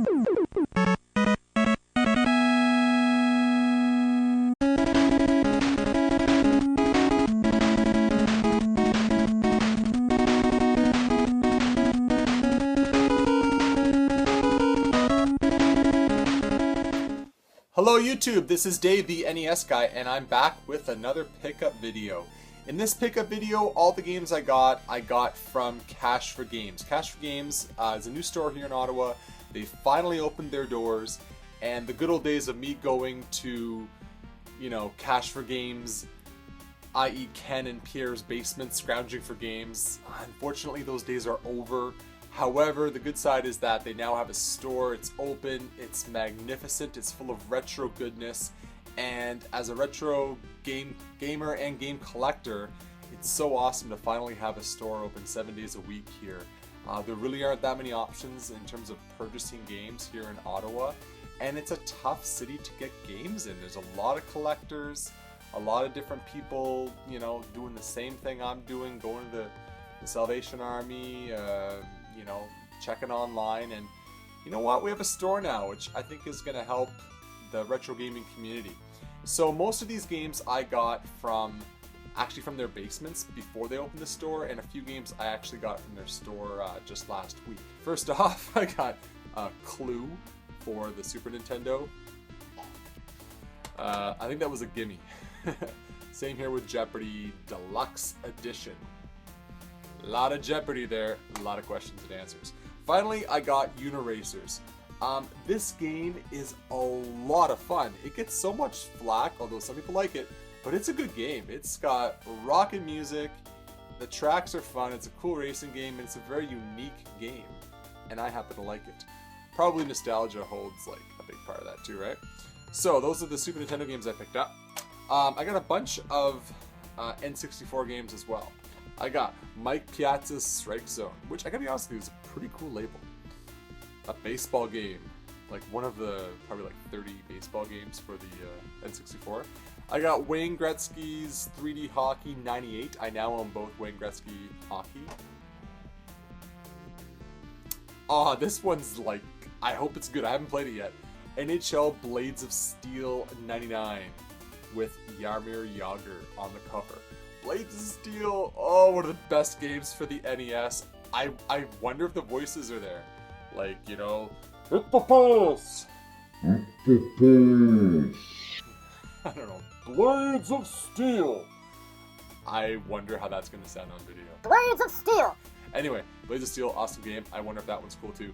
Hello YouTube, this is Dave the NES guy and I'm back with another pickup video. In this pickup video, all the games I got from Cash for Games. Cash for Games is a new store here in Ottawa. They finally opened their doors, and the good old days of me going to, Cash for Games, i.e. Ken and Pierre's basement scrounging for games, unfortunately those days are over. However, the good side is that they now have a store, it's open, it's magnificent, it's full of retro goodness, and as a retro gamer and game collector, it's so awesome to finally have a store open 7 days a week here. There really aren't that many options in terms of purchasing games here in Ottawa, and it's a tough city to get games in. There's a lot of collectors, a lot of different people, doing the same thing I'm doing, going to the Salvation Army, checking online, and you know what? We have a store now, which I think is going to help the retro gaming community. So most of these games I got from their basements before they opened the store, and a few games I actually got from their store just last week. First off, I got Clue for the Super Nintendo. I think that was a gimme. Same here with Jeopardy Deluxe Edition. A lot of Jeopardy there, a lot of questions and answers. Finally, I got Uniracers. This game is a lot of fun. It gets so much flack, although some people like it, but it's a good game. It's got rockin' music, the tracks are fun, it's a cool racing game, and it's a very unique game, and I happen to like it. Probably nostalgia holds like a big part of that too, right? So those are the Super Nintendo games I picked up. I got a bunch of N64 games as well. I got Mike Piazza's Strike Zone, which I gotta be honest with you, is a pretty cool label. A baseball game, like one of the probably like 30 baseball games for the N64. I got Wayne Gretzky's 3D Hockey 98. I now own both Wayne Gretzky Hockey. Oh, this one's like, I hope it's good. I haven't played it yet. NHL Blades of Steel 99 with Jaromir Jagr on the cover. Blades of Steel, oh, one of the best games for the NES. I wonder if the voices are there. Like, hit the pass! Hit the pass! I don't know. Blades of Steel! I wonder how that's going to sound on video. Blades of Steel! Anyway, Blades of Steel, awesome game. I wonder if that one's cool too.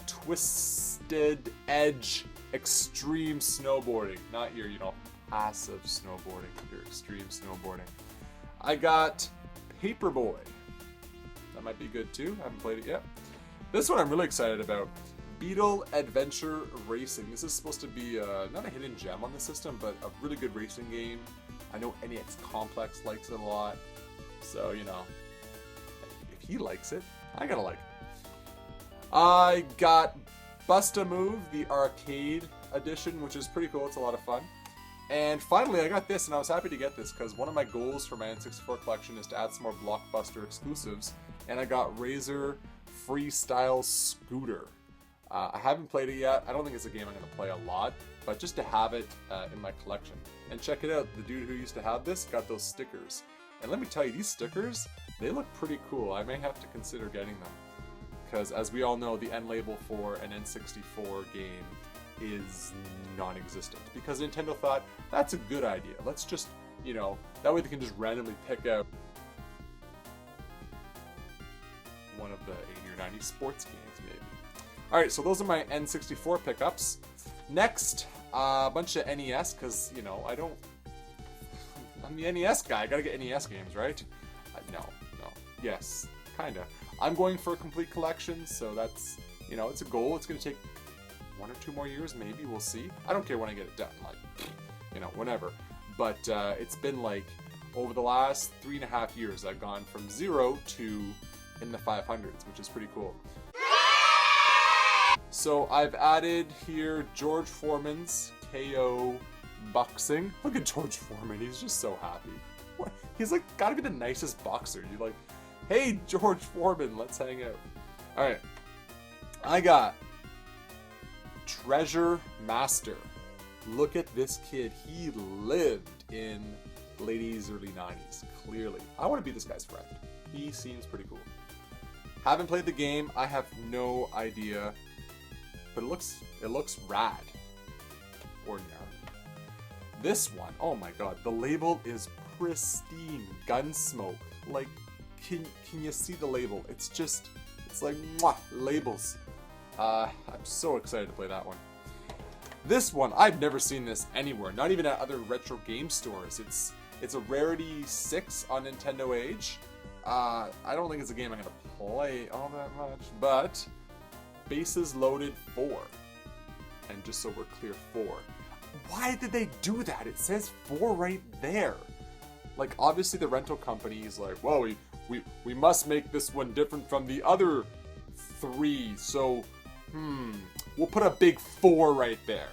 Twisted Edge Extreme Snowboarding. Not your, passive snowboarding, your extreme snowboarding. I got Paperboy. That might be good too. I haven't played it yet. This one I'm really excited about. Beetle Adventure Racing. This is supposed to be not a hidden gem on the system, but a really good racing game. I know NEX Complex likes it a lot. So, if he likes it, I gotta like it. I got Bust-A-Move, the arcade edition, which is pretty cool. It's a lot of fun. And finally, I got this, and I was happy to get this because one of my goals for my N64 collection is to add some more Blockbuster exclusives, and I got Razor Freestyle Scooter. I haven't played it yet. I don't think it's a game I'm going to play a lot, but just to have it in my collection. And check it out, the dude who used to have this got those stickers. And let me tell you, these stickers, they look pretty cool. I may have to consider getting them. Because as we all know, the end label for an N64 game is non-existent, because Nintendo thought that's a good idea. Let's just, that way they can just randomly pick out one of the 80 or 90 sports games, maybe. Alright, so those are my N64 pickups. Next, a bunch of NES, because, I'm the NES guy. I gotta get NES games, right? No. Yes, kinda. I'm going for a complete collection, so that's, it's a goal. It's gonna take 1 or 2 more years, maybe, we'll see. I don't care when I get it done, whenever. But it's been like, over the last 3.5 years, I've gone from 0 to in the 500s, which is pretty cool. So I've added here George Foreman's KO Boxing. Look at George Foreman, he's just so happy. What? He's like, gotta be the nicest boxer. You're like, hey, George Foreman, let's hang out. Alright, I got Treasure Master. Look at this kid. He lived in late 80s, early 90s, clearly. I want to be this guy's friend. He seems pretty cool. Haven't played the game. I have no idea. But it looks rad. Ordinary. This one, oh my god, the label is pristine. Gunsmoke. Like, can you see the label? It's like, mwah, labels. I'm so excited to play that one. This one, I've never seen this anywhere, not even at other retro game stores. It's a Rarity 6 on Nintendo Age. I don't think it's a game I'm gonna play all that much, but Bases Loaded 4. And just so we're clear, 4. Why did they do that? It says 4 right there. Like, obviously the rental company is like, well, we must make this one different from the other 3, so, we'll put a big 4 right there.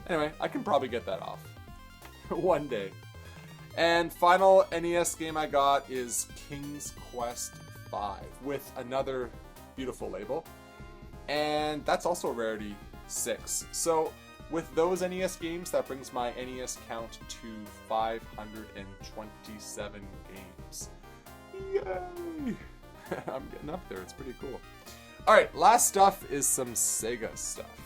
Anyway, I can probably get that off. One day. And final NES game I got is King's Quest V with another beautiful label. And that's also a Rarity 6. So with those NES games, that brings my NES count to 527 games. Yay! I'm getting up there. It's pretty cool. Alright, last stuff is some Sega stuff.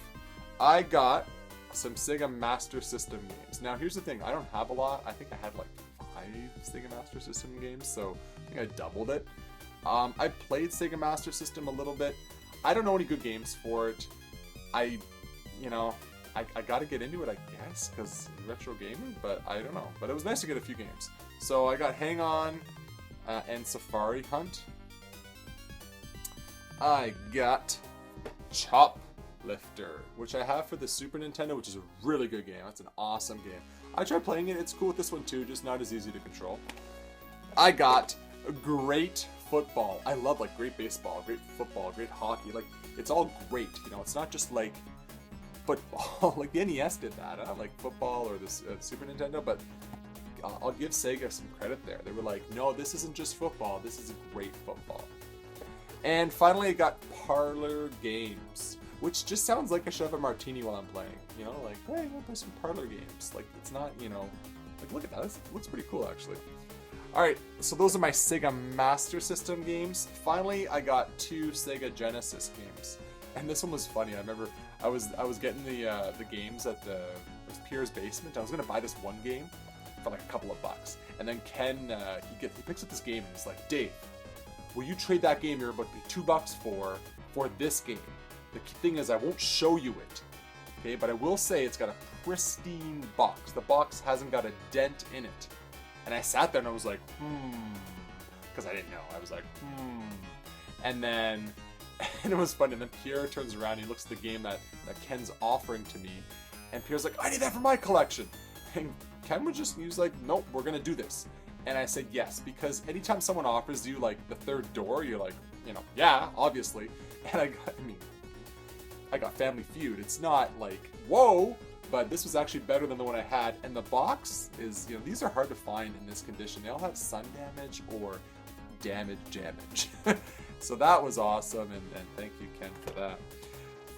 I got some Sega Master System games. Now here's the thing, I don't have a lot. I think I had like 5 Sega Master System games, so I think I doubled it. I played Sega Master System a little bit. I don't know any good games for it. I gotta get into it, I guess, because retro gaming, but I don't know. But it was nice to get a few games. So I got Hang On and Safari Hunt. I got Choplifter, which I have for the Super Nintendo, which is a really good game. That's an awesome game. I tried playing it. It's cool with this one too, just not as easy to control. I got Great Football. I love like great baseball, great football, great hockey. Like, it's all great, you know. It's not just like football. Like the NES did that, like football or the Super Nintendo. But I'll give Sega some credit there. They were like, no, this isn't just football. This is a great football. And finally, I got Parlor Games, which just sounds like I should have a martini while I'm playing. You know, like, hey, we'll play some Parlor Games. Like, it's not, you know, like, look at that. It looks pretty cool, actually. Alright, so those are my Sega Master System games. Finally, I got 2 Sega Genesis games. And this one was funny. I remember I was getting the games at Pierre's basement. I was going to buy this one game for like a couple of bucks. And then Ken, he picks up this game and he's like, Dave, will you trade that game you're about to pay $2 for this game? The thing is, I won't show you it, okay? But I will say it's got a pristine box. The box hasn't got a dent in it. And I sat there and I was like, because I didn't know. I was like, And then, and it was fun. And then Pierre turns around and he looks at the game that Ken's offering to me. And Pierre's like, I need that for my collection. And Ken was like, nope, we're going to do this. And I said yes, because anytime someone offers you like the third door, you're like, you know, yeah, obviously. And I got Family Feud. It's not like, whoa, but this was actually better than the one I had. And the box is, you know, these are hard to find in this condition. They all have sun damage or damage. So that was awesome, and thank you, Ken, for that.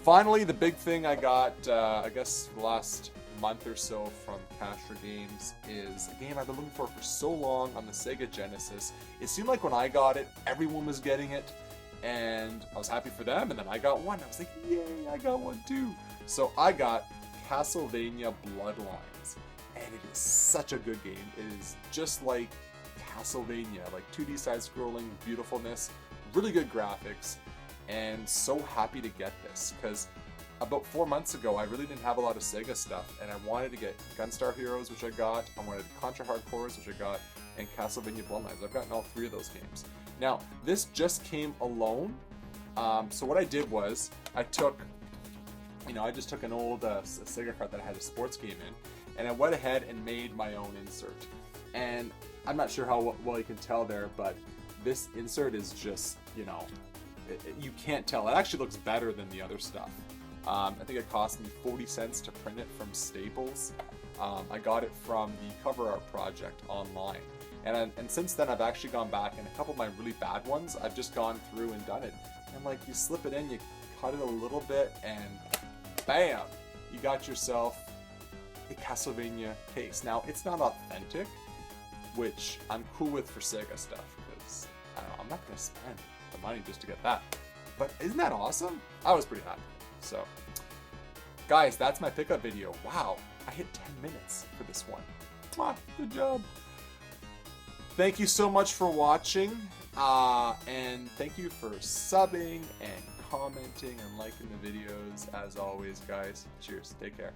Finally, the big thing I got, I guess the last month or so from Cash for Games is a game I've been looking for so long on the Sega Genesis. It seemed like when I got it, everyone was getting it, and I was happy for them, and then I got one. I was like, yay, I got one too. So I got Castlevania Bloodlines, and it is such a good game. It is just like Castlevania, like 2D side-scrolling beautifulness, really good graphics, and so happy to get this, because about 4 months ago, I really didn't have a lot of Sega stuff, and I wanted to get Gunstar Heroes, which I got, I wanted Contra Hard Corps, which I got, and Castlevania Bloodlines. I've gotten all 3 of those games. Now, this just came alone, so what I did was, I just took an old Sega card that I had a sports game in, and I went ahead and made my own insert. And I'm not sure how well you can tell there, but this insert is just, you know, you can't tell. It actually looks better than the other stuff. I think it cost me 40 cents to print it from Staples. I got it from the cover art project online. And since then, I've actually gone back, and a couple of my really bad ones, I've just gone through and done it. And like, you slip it in, you cut it a little bit, and bam! You got yourself a Castlevania case. Now, it's not authentic, which I'm cool with for Sega stuff, because, I don't know, I'm not going to spend the money just to get that. But isn't that awesome? I was pretty happy. So, guys, that's my pickup video. Wow, I hit 10 minutes for this one. Mwah, good job. Thank you so much for watching, and thank you for subbing and commenting and liking the videos. As always, guys, cheers. Take care.